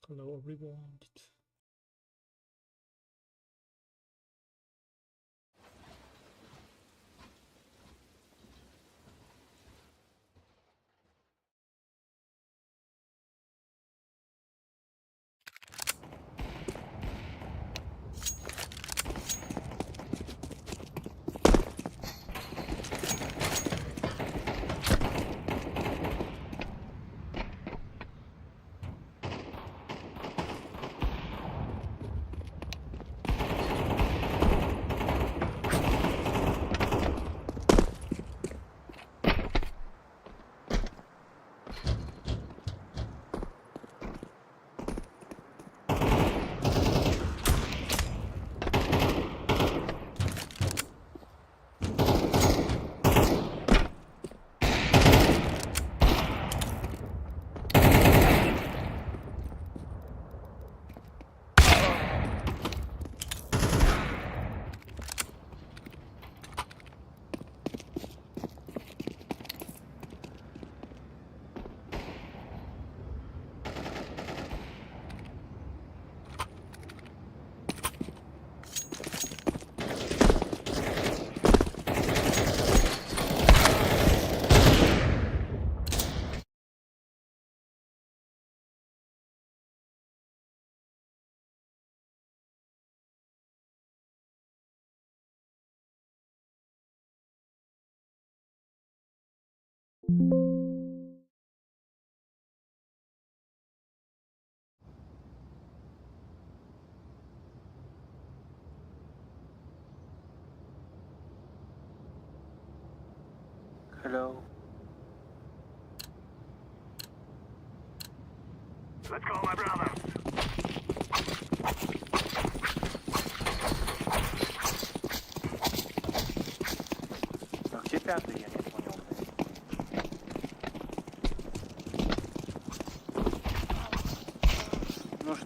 Hello everyone. Hello. Let's go, my brother. А где пятый? Я не понял, блядь.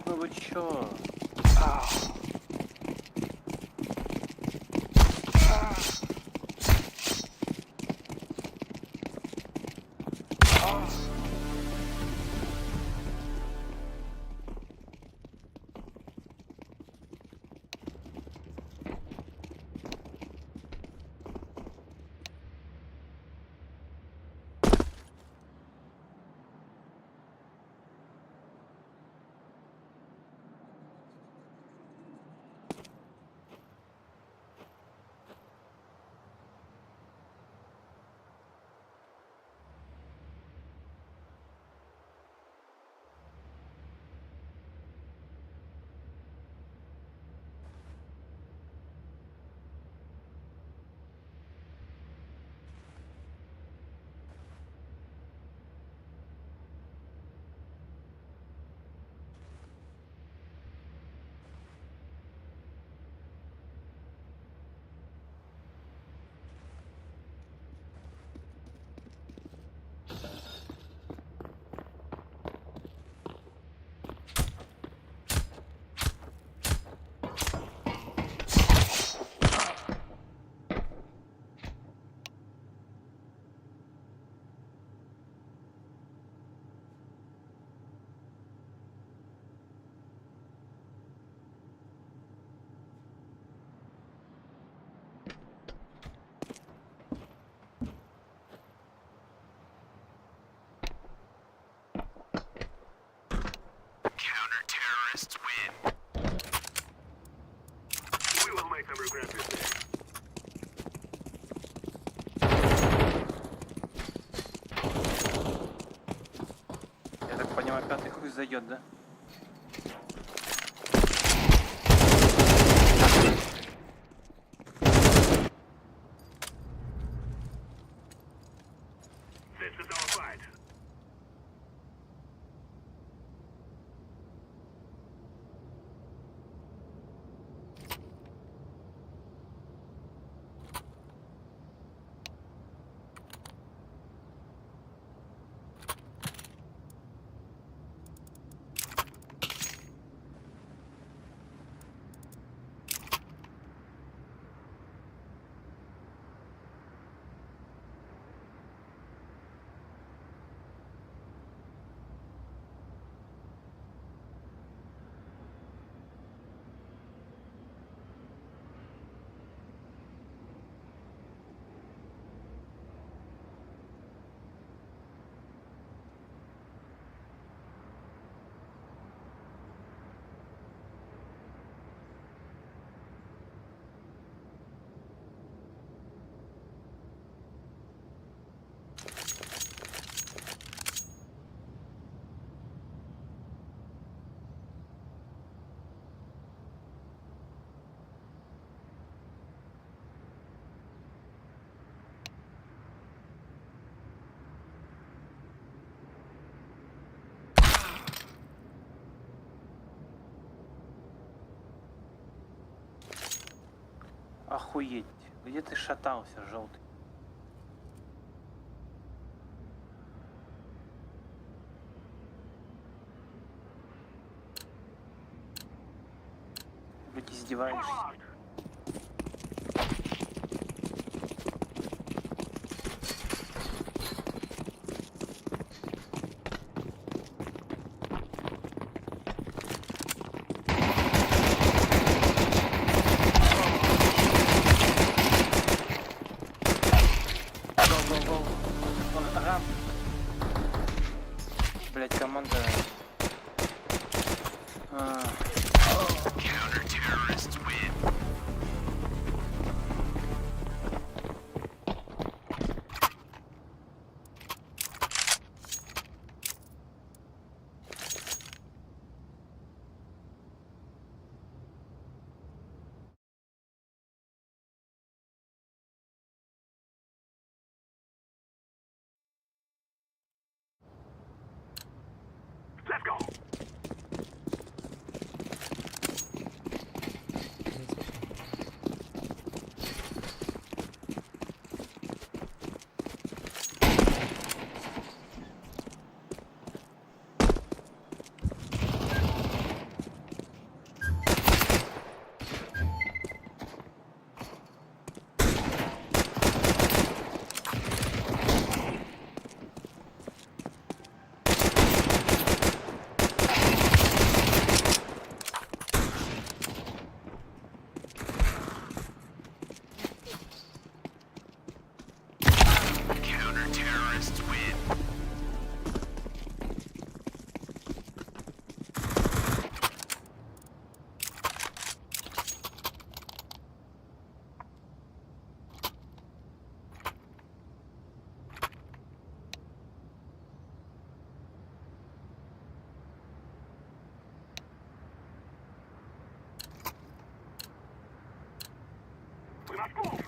Ну вы чё? some regret this day. Я так понимаю, пятый хуй зайдет, да? This is our fight. Охуеть. Где ты шатался, желтый? Блядь, издеваешься? Forward! Гоу-гоу-гоу. Он рам. Блядь, команда... Counter-terrorists win. Let's go. Counter-terrorists win. We must move.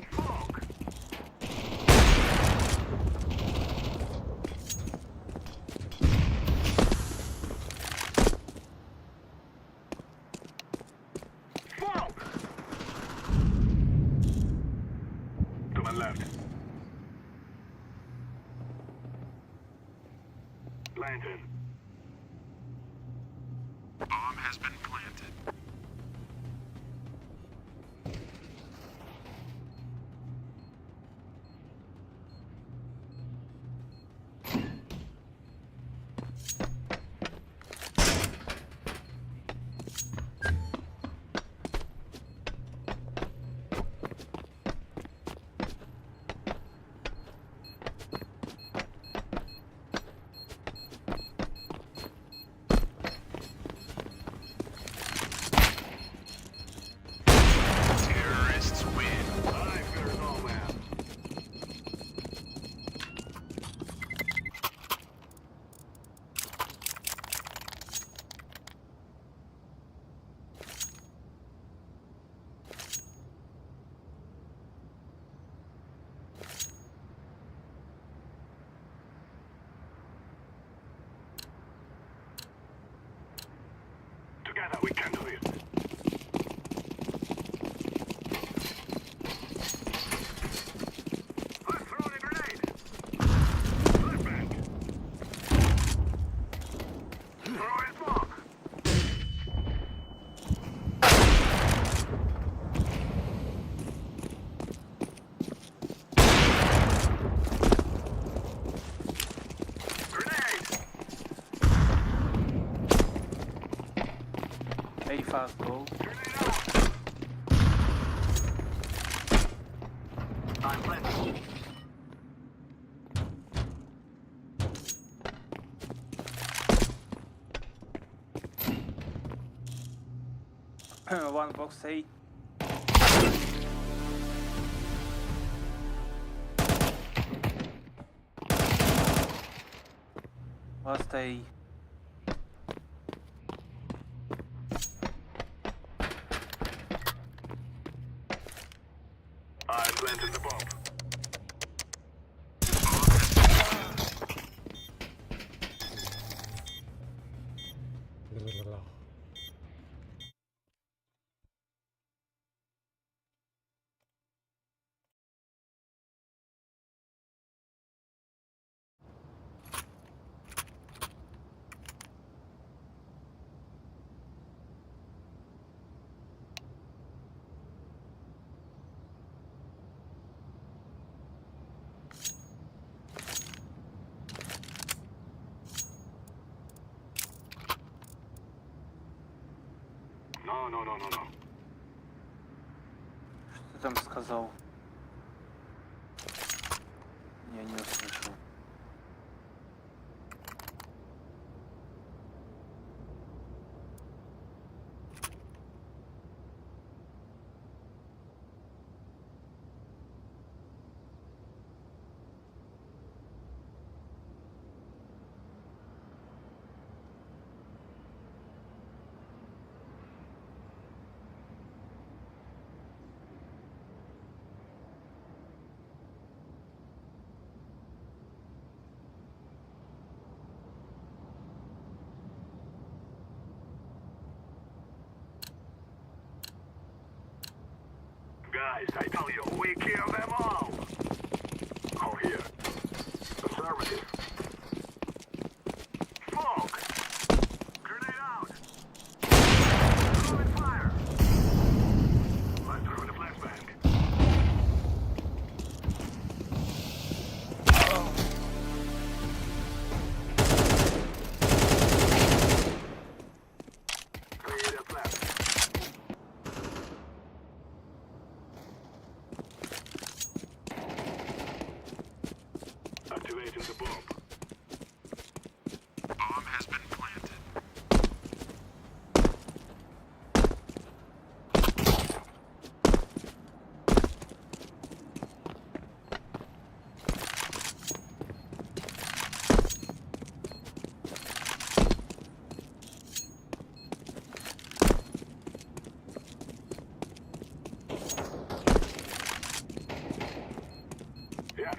Smoke. Smoke. To my left. Lantern. Bomb has been planted. We can do this. Let's throw in a grenade. Flashbang. Throw in smoke. Grenade. A fast go. Grenade out. I'm planting. One box A. Last A. I planted the bomb. No. Что там сказал? Я не услышал. Guys, I tell you, we kill them all. All here. Affirmative. Smoke. Grenade out. Throwing fire. I'm throwing a flashbang. Create a flash. Activating the bomb. Bomb has been planted. Yes.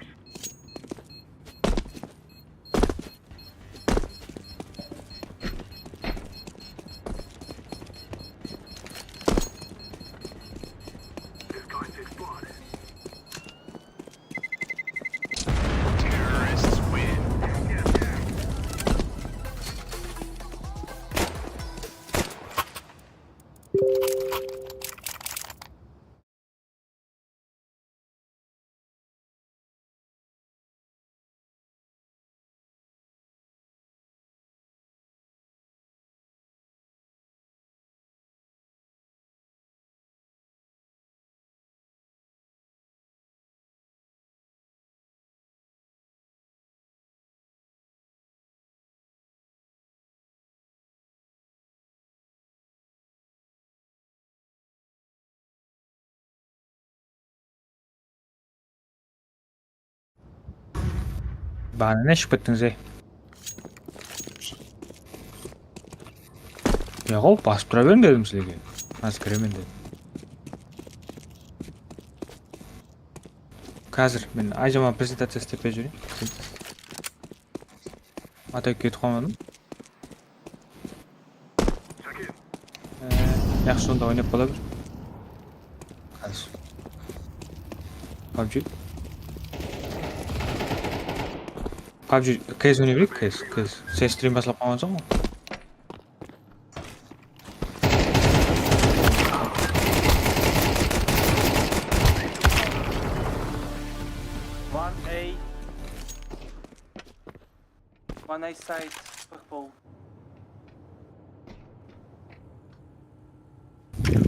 It's going to explode. Terrorists win. Yes. Bana ne şüphettiniz ey? Яғау басып тұра берің дедім сілерге. Қазір кіремен дедім. Қазір мен айжама презентация істеп беріп жүрейін. Ата кетіп қалмадым. Yaxshi, unda o'ynab qola bir. Hozir. PUBG. PUBG CS o'ynaylik, CS. Sen stream boshlab qo'ygansan-ku. One A. One A side. Purple.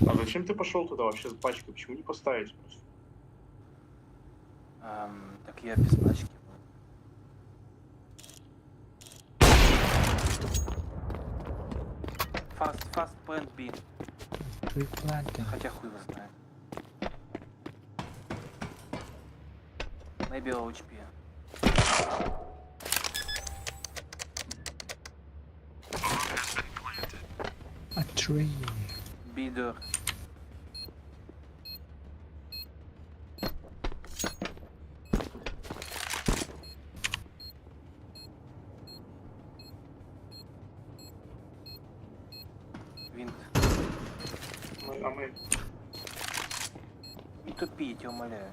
А зачем ты пошел туда вообще с пачкой? Почему не поставить просто? Так я без пачки был. Fast plant B. Хотя хуй его знает. Maybe OHP. A tree. Бидер. Винт. А мы... Не тупи, я тебя умоляю.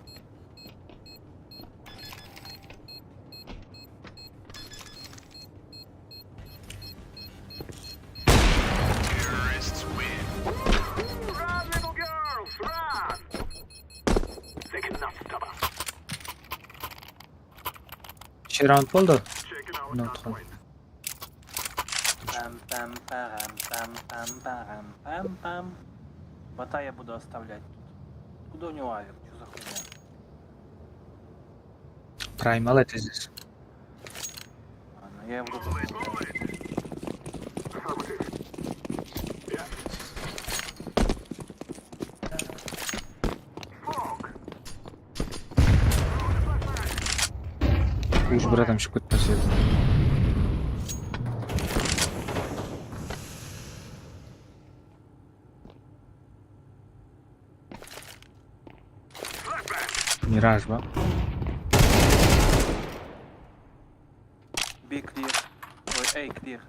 Run, little girls, run! They cannot stop us. Ikki round bo'ldi. Checking out Not that hard. point. Пам-пам-парам-пам-пам-пам-пам. Бота я буду оставлять тут. Куда у него авик? Что за хуйня? Primal это здесь. Ладно, я его буду... Affirmative. Yeah. Fog. Uch bir odam chiqib ketmasa edi. Miraj ba. B clear. Ой, A clear.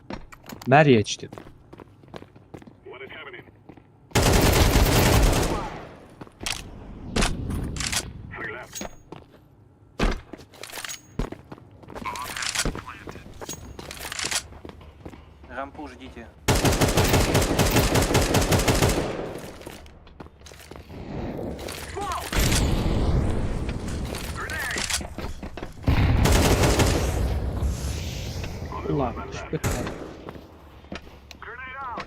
Marriage dedi. What is happening? Three left. Рампу ждите. Ulan chiqib ketdi. Grenade out.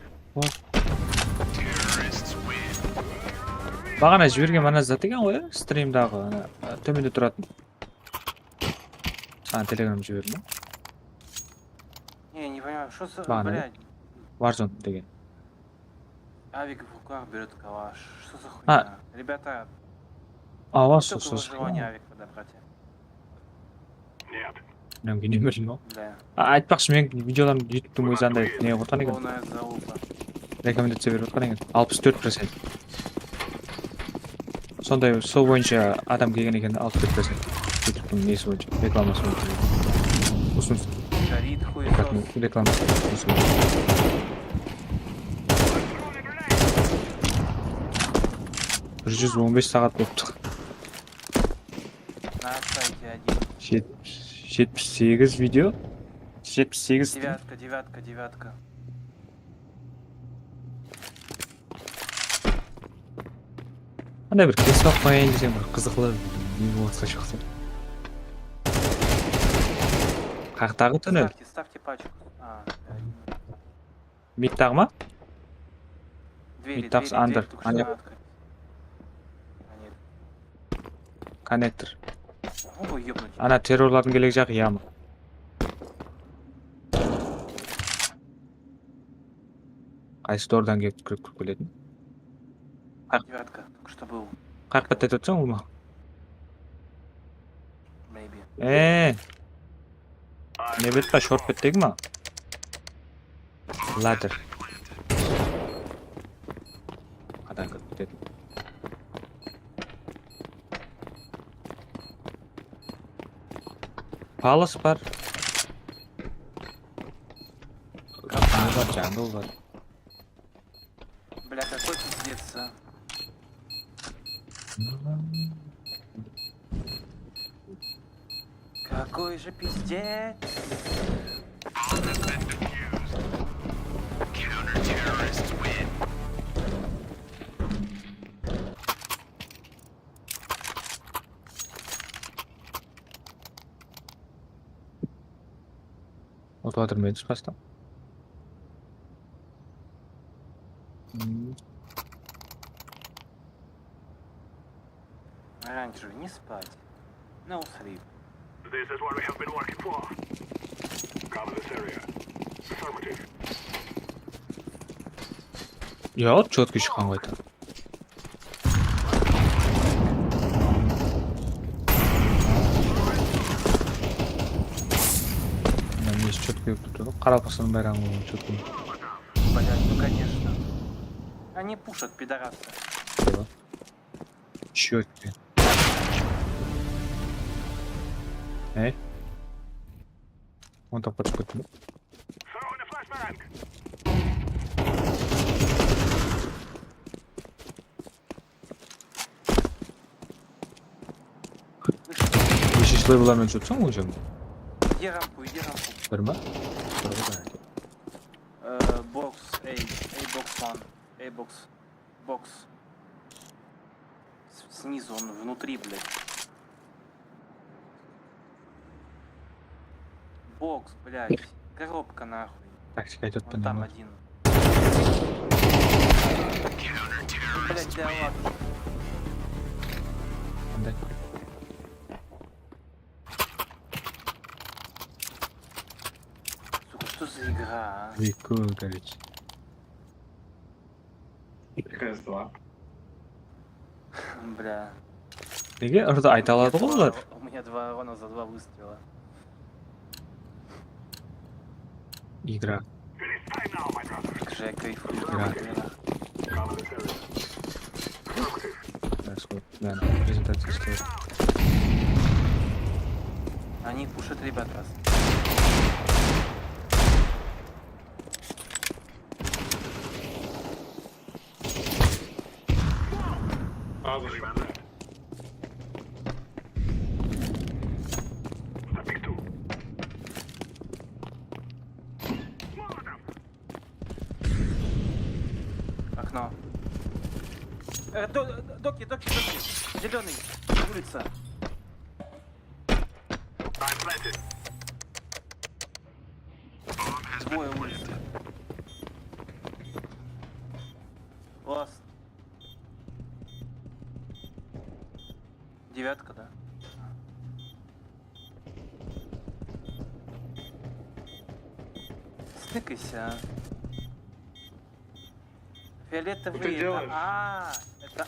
Bag'ana jibirgan mana zat ekan qo'ya, streamdagi ana to'minda turadi. Sana Telegram jibirma. Не понимаю, что за... Ладно. Блядь. Warzone degan. Авик в руках берет калаш. Что за хуйня? А. Ребята, Ovoz только so'z. выживание авик подобрать. Нет. Menga nima bilmayman. Да. Aytmoqchi, men videolarimni YouTube'da o'zanda ne qilgan ekan? Полная залупа. Rekomendatsiya berib o'tgan ekan. 64%. Sonday sol bo'yicha adam kelgan ekan 64%. YouTube'ning nesi bo'yicha, reklamasi bo'yicha. Uzun Горит хуесос. reklamasi bo'yicha. Bir 115 saat bo'libdi. На сайте один. 78 video. 78 Девятка, девятка, девятка. Qanday bir kesib qo'ying desam bir qiziqli emotsiya chiqsa. Qaqtag'i tunnel. Ставьте пачку. А, да. Mittag'mi? Двери, Мидтакс двери, under. дверь только А, что нет. надо открыть. А, нет. Connector. Могу ёбнуть. Ana terrorlarning kelajagi joqi yami. Qaysi do'rdan kirib keladi? Девятка, только что был. Qayerqa aytayotsan uni? Maybe. Ne bitta short bitdikmi? Ladder. Qadam kirib ketdi. Palace var. Jungle var. Бля, какой улица. Какой же пиздец. Counter-terrorists win. Отватыр мен çıkastam. Оранжевый, не спать. No sleep. This is what we have been working for. Cover this area. Affirmative. Я вот чётко чыккан койду. Мен эс чётко өтүп карапасын байраңы чётко. Блять, ну конечно. Они пушат, пидорасы. Чётко. Эй? Он так подскочил. Throw in a flashbang. Вы сейчас лейблами чутсаң уже? Иди рампу, иди рампу. Бирма? Бокс, бокс 1, бокс, бокс. Снизу он внутри, блядь. Бокс, блядь. Коробка нахуй. Так, чекай, тут Вон там понимаю. один. Блядь, да ладно. Дай. Сука, что за игра, а? Прикол, короче. КС-2. Бля. Неге ырда айта алады го булар? У меня 2 урона за 2 выстрела. Игра. It is time now, my brother. Как же я кайфую. Игра. Cover this area. Affirmative. Происходит. Да, презентация стоит. Они пушат ребят раз. Ran that. Stepping two. Molotov. Окно. Доки. Зеленый. Улица. I'm planted. Двое улицы. Ласт. Девятка, да? Стыкайся. Фиолетовый. Что ты делаешь? Это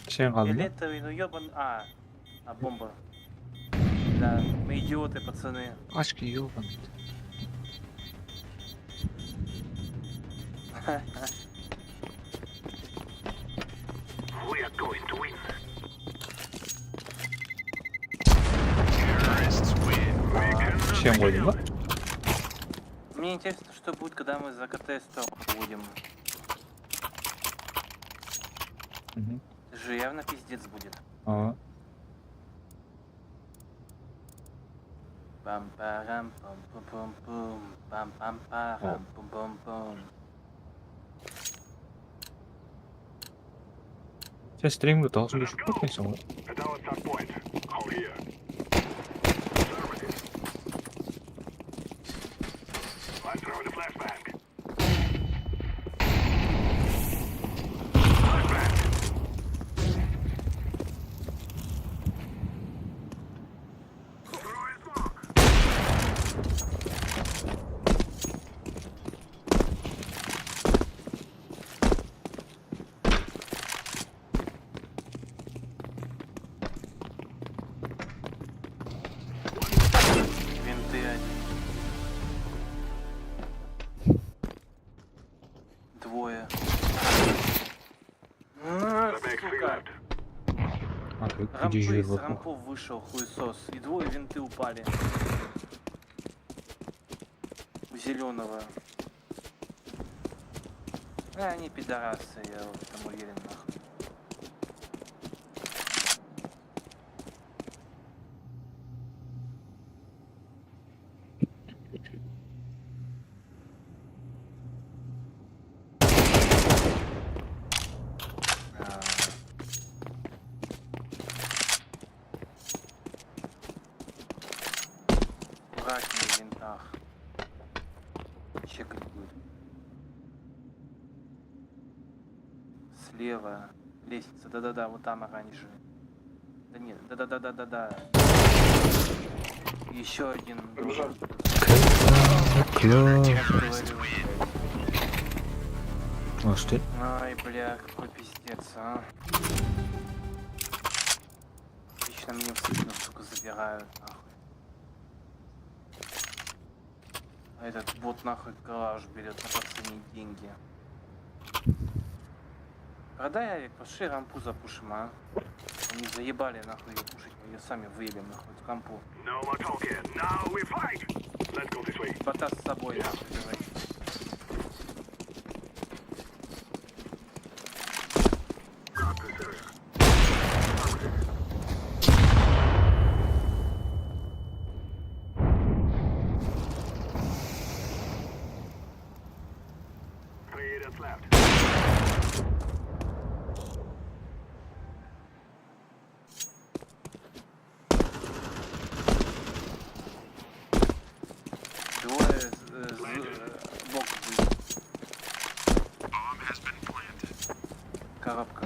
Сен калдым да? Фиолетовый, ну ёбан. Бомба. Да, мы идиоты, пацаны. Ачки ёбаный. We are going to win. Чем койдум да? Мне интересно, что будет, когда мы за КТ-100 будем. Мгм. Это же явно пиздец будет. Ага. Пам-парам, пам-пум-пум-пум, пам-пам-парам, пум-пум-пум. Сен стримді должен düşüp кеткенсиң го. At our start point. Hold here. Affirmative. I'm throwing a flashbang. Flashbang. Throwing smoke. Винты один. Двое. The bags Сука. reload. А ты Рампы иди жир с вокруг. рампов вышел хуесос. И двое винты упали. У зеленого. Они пидорасы, я в этом уверен, нахуй. Аккуратнее в винтах. Чекать будет. Слева. Лестница. Да-да-да, вот там оранжевый. Да нет, да-да-да-да-да-да. Еще один. Побежал. Клёв. Я же говорю. Может ты? Ай, бля, какой пиздец, а. Лично меня в спину, сука, забирают, нахуй. А этот бот нахуй гараж берет на последние деньги. Продай авик, пошли рампу запушим, а. Они заебали нахуй ее пушить, мы ее сами выебем нахуй в рампу. No more talking. Now we fight. Let's go this way. Бота с собой нахуй давай. Got this area. Three units left. Двое бок коробка.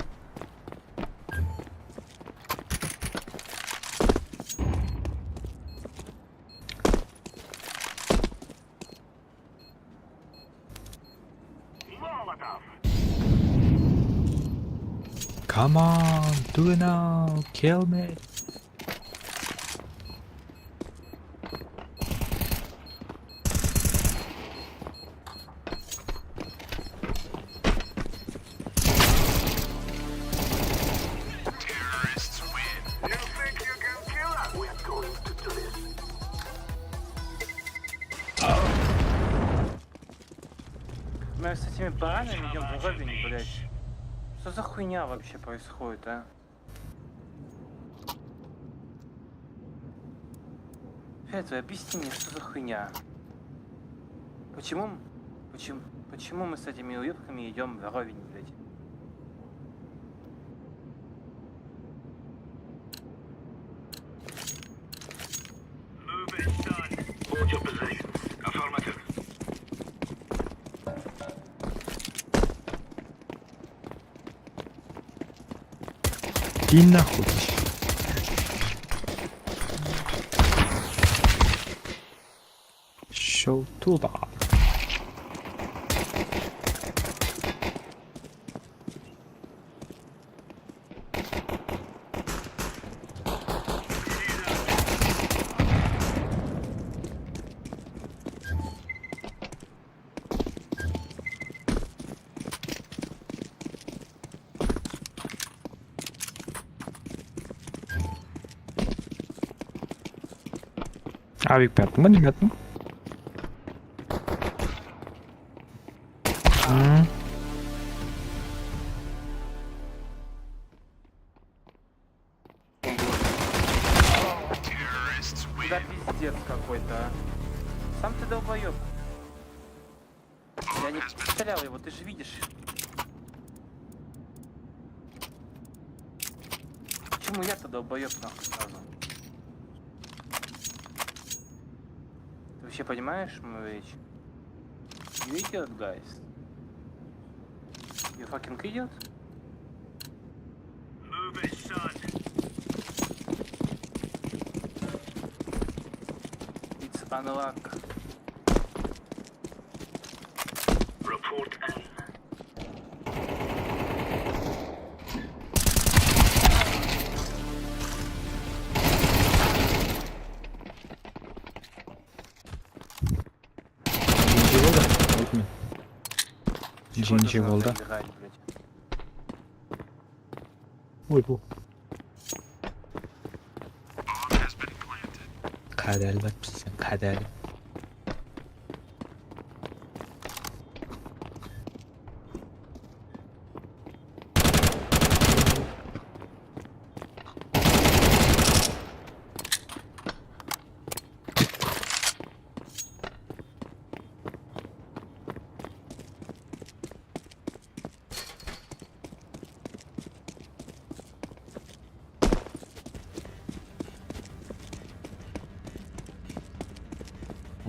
Molotov. Come on, do it now, kill me. You think you can kill us? We're going to do this. Мы с этими баранами идем в уровень, блядь. Что за хуйня вообще происходит, а? Федор, объясни мне, что за хуйня? Почему мы с этими уебками идем в уровень, блядь? Move it, son. Hold your position. Affirmative. И нахуй. Show toolbar. Авик пятый, не метну. Да пиздец какой-то, а. Сам ты долбоёб. Я не стрелял его, ты же видишь. Почему я-то долбоёб нахуй сразу? Ты вообще понимаешь мою речь? You idiot, guys. You fucking idiot? Move it, son. It's unlock. Report in. Ничего болды. Ой, bu. Kaderli bak sen, kaderli.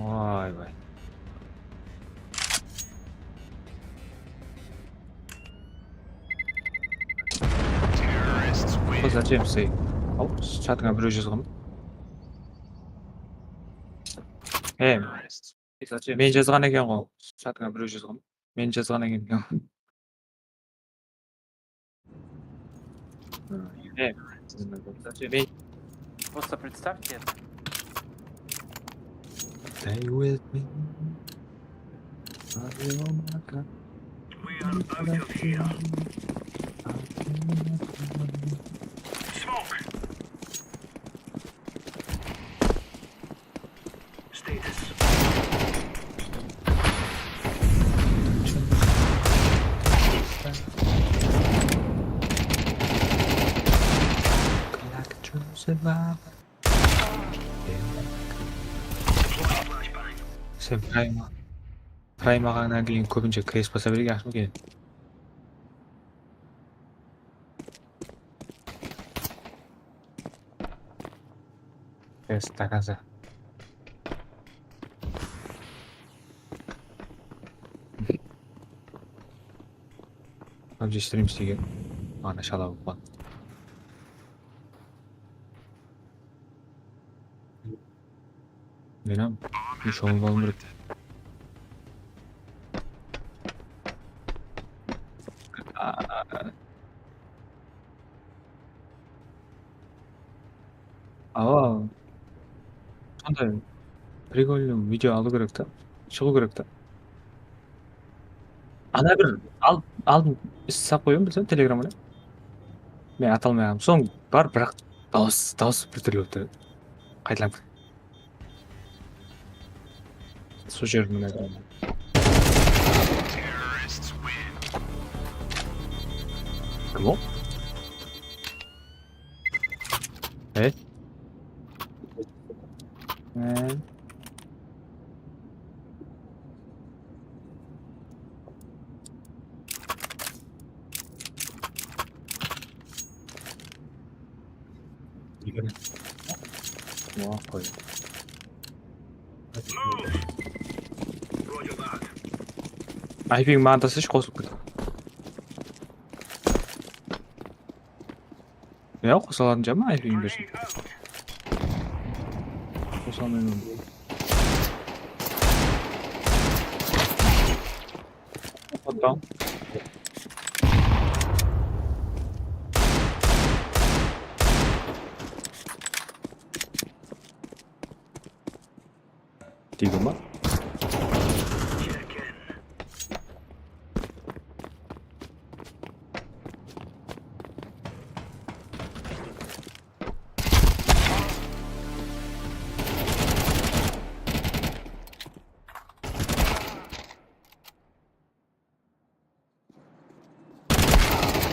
Vay vay. Kız açayım size. Hop, çatına bir ucuz kım. He. Men жазган экен го. Çatına bir ucuz kım. Men жазган экен. He. Men Просто представьте это. Stay with me. I'll be on my God. We are out of here. Smoke. Status. Flashbang. Sen Prime algandan keyin ko'pincha crash bosa bergansizmi? Esta casa. PUBG stream istəyir. Ana şala bu. Benim hiç olmalı. Aa, sonda прикольный video aldı керек та. Шығу керек та. Ана бір алдын сап қоямын білсем телеграмына. Мен ата алмай қалдым. Соң бар, бірақ дауыс біртүрлі болып тұр. Қайталап. Сол жерін мына. Кім ол? Qo'y. Move. Roger that. Ayping mantasi qo'shib ketdi. Yo'q, qo'shiladiganmi ayping bersin. Grenade out. Qo'shilmayman. Otam. Digama. Check in.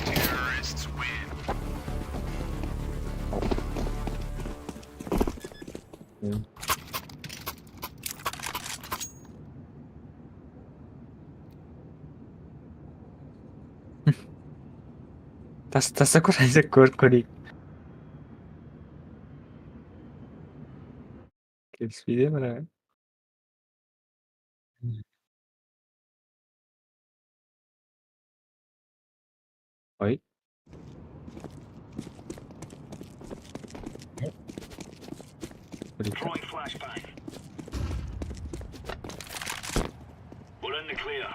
Terrorists win. Tasta kuraysa ko'rib. Kelishmaydi mana. Voy. Throwing flashbang. We're in the clear.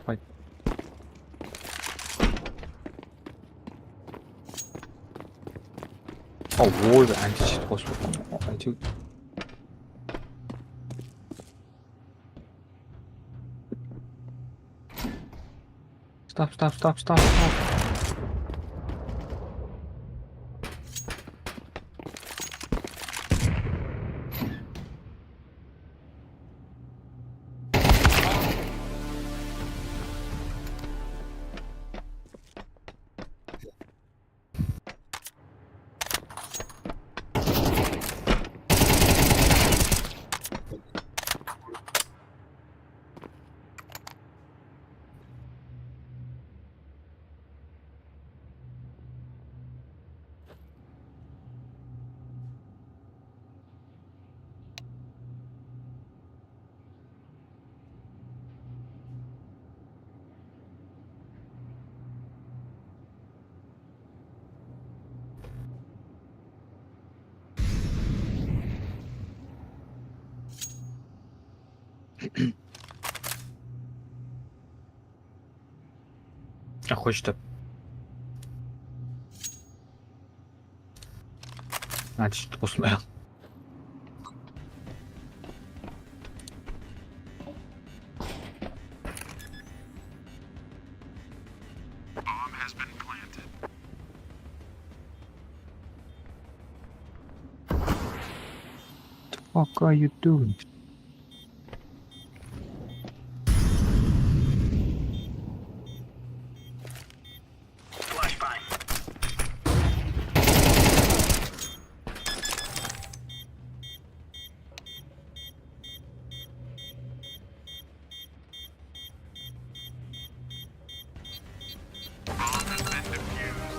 Voy. Oh, wohl, eigentlich qo'shib. Aytib. Stop. хочет. Значит, посмотрел. Bomb has been planted. What are you doing? Flashbang. Bomb has been defused.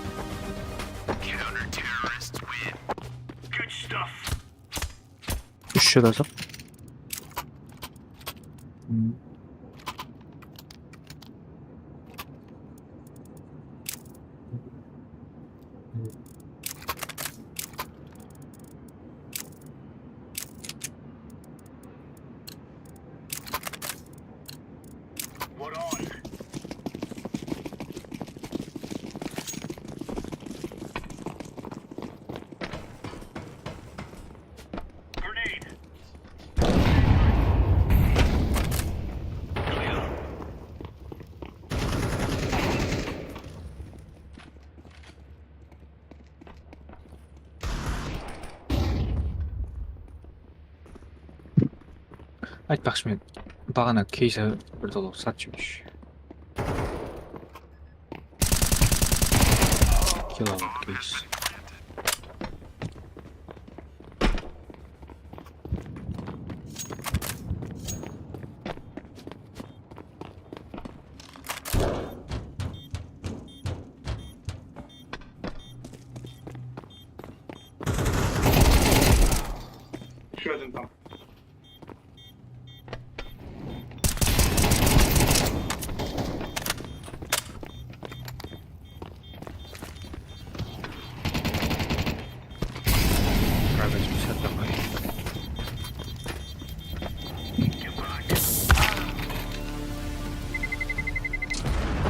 Counter-terrorists win. Good stuff. Düşüyor da. What on? Grenade. Clear. Айтпақшы мен бағана кейсі бір доллар сатып жүрмүш. Киловатт кейс. Еще один там. Правда, 50 такой.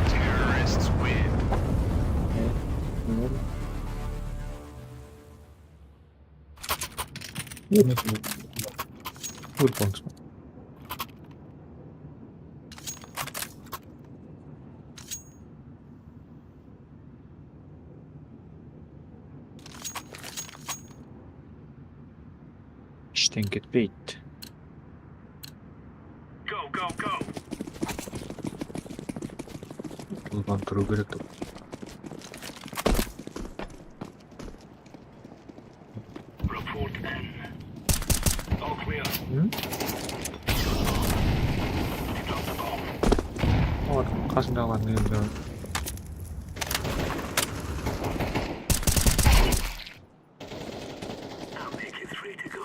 Terrorists win. Ульпонг. İşten ketpeydi. Go, go, go. Buradan тұру керек деп. Report in. All clear. Drop the bomb. қасында қалған енді. I'll make it 3 to go.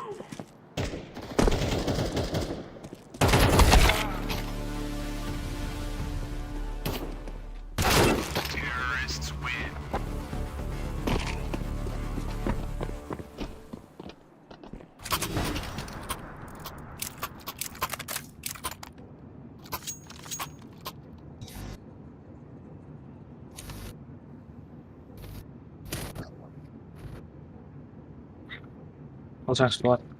Terrorists win. Алсаңыз болады.